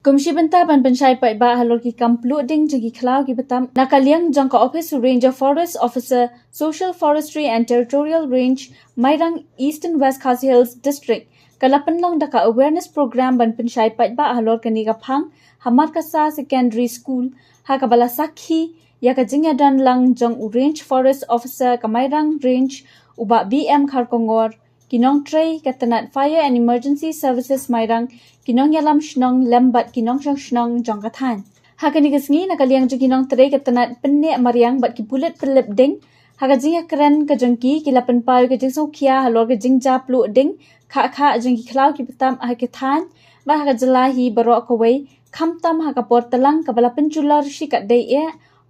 Kumshi benta ban penshai pai ba halor ki kamplu ding jagi khlaw ki batam nakaliang jangka office ranger forest officer social forestry and territorial range Mairang East and West Khasi Hills district kalapan long daka awareness program ban penshai pai ba halor kani ka phang hamar kasa secondary school ha kabala sakhi ya ka jingya dan lang jang range forest officer ka Mairang range uba BM Kharkongor kinong tray katanat fire and emergency services Mairang kinong yalam shnong lembat kinong shnong jongkathan hakani kasngi nakaliang kinong tray katanat penne mariang bat ki bullet pelip ding hagajing kran ka jongki kilapan par ka jing sokhia halor ka jing japlu ding kha jing ki khlaw ki patam hakathan ba hagajalahi baro kawai khamtam hakapor talang kabala penjular shikat dei e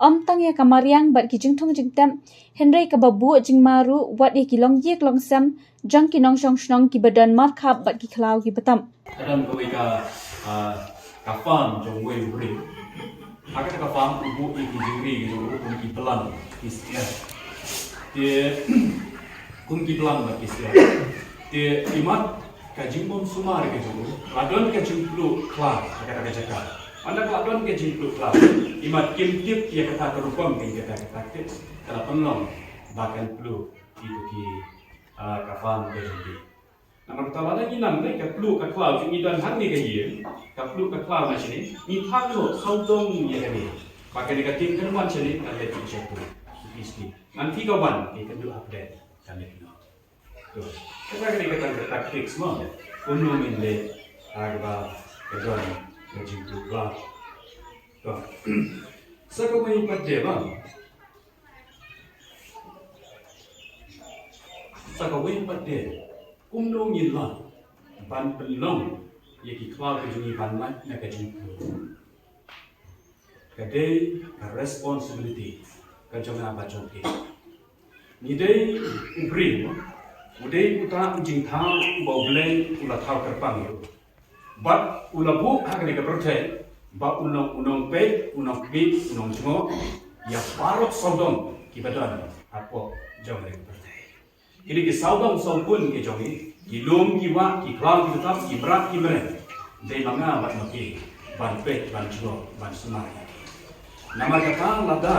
omtang ya kamariang bat ki jingthong jingtam henry kababu jingmaru wat ye kilong yek long sam jang kinong shnong ki badan mar khap bat ki khlaw ki patam kadang kau ka farm jong wei bri agak ka farm ubu iki jingri gitu ubu ki pelan istilah dia kun ki pelan ba istilah dia imat ka jingbom sumar ke jong ladon ka jingplu kla agak ka jaka anda ladon ka jingplu kla imat kim tip ya kata kerupam ke kata tip kalau penom bahkan plu itu ki ka farm ke jingri nama pertama lagi namanya kaplu kaklau jadi dan hari ni kaplu kaklau macam ni ni thalo saudong ya ni pakai negatif kan macam ni kan dia cek tu isti nanti kawan kita do update kan ni tu kita kena taktik semua unu minde agak kejuan kejuan kaklau tu sekarang ini pada bang sekarang ini pada kumno ngilla ban pelong yaki klau ke jungi ban mat na ke jungi kade responsibility ka jonga ba jongi ni dei ubri udei uta jing thang boble ula thau kerpang yo bat ula bu hakani ka prothe ba unong pe unong bi unong ngo ya parot sodong ki badan apo jongi ini ki saudang saupun ki jongi ki lom ki wa ki klau ki tetap ki berat ki mere dei manga bat maki ban pe ban chlo ban sunai nama kata lada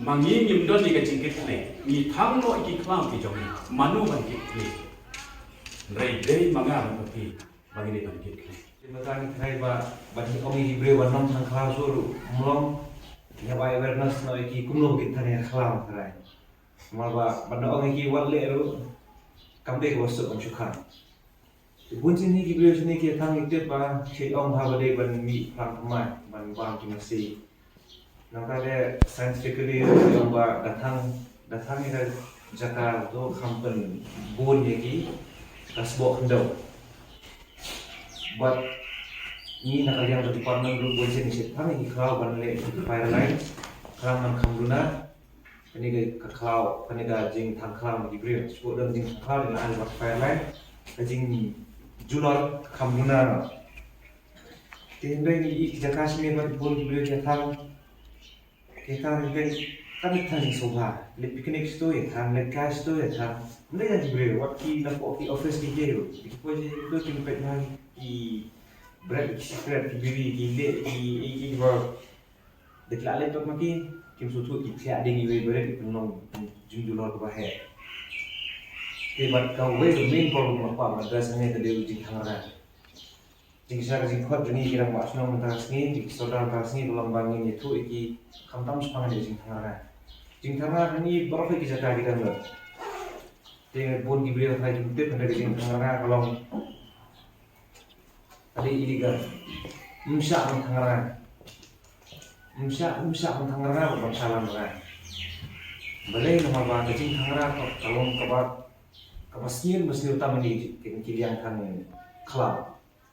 mangi nyimdon ni ka jingkit le ni thang no ki klau ki jongi manu ban ki le rei dei manga ban maki bagi ni ban ki le Matang kai ba bagi kami di bre warnam sang klau suru mulong ya ba awareness no ki kumlo ki thane klau thai malba banda orang ki walle ru kambe ko so chukha bunjin ni ki brio ni ki thang ikte ba che ong ha bade ban mi phang ma ban bang ki masi nangka de scientifically ong ba dathang ni ka jaka do khampan bon ye ki kasbo khndo but ni nakaliang do department group bunjin ni se thang ki khaw ban le fire line khaman khamduna ini ke klau, ini ke jing thang klau di beri, sebut dan jing thang klau dengan alat fireline, ke jing julor kamuna. Tiada ini kita kasih ni buat bol di beri kita kan thang soba, le picnic sto ya thang, le cash sto ya thang, mereka di beri, waktu nak office di jero, ikut itu tempat lagi di berat secret di beri, di work, deklar le tu maki. Kim sutu ikya ding iwe bere ki penong jumjulor ko bahe ke bat ka we the main problem apa madras ne de ujing thangara jing sa jing khot juni kirang wa sno madras ni dik soda madras ni dalam bangin itu iki kamtam sepangan jing thangara ni berapa ki jata kita ber te bon ki bere khai jumte pada jing thangara kalau tadi iliga musya thangara Umsa menghangara bersalam berai. Balai nama bah kecing hangara kalau kabat masjid utama ni kilian kan kelab.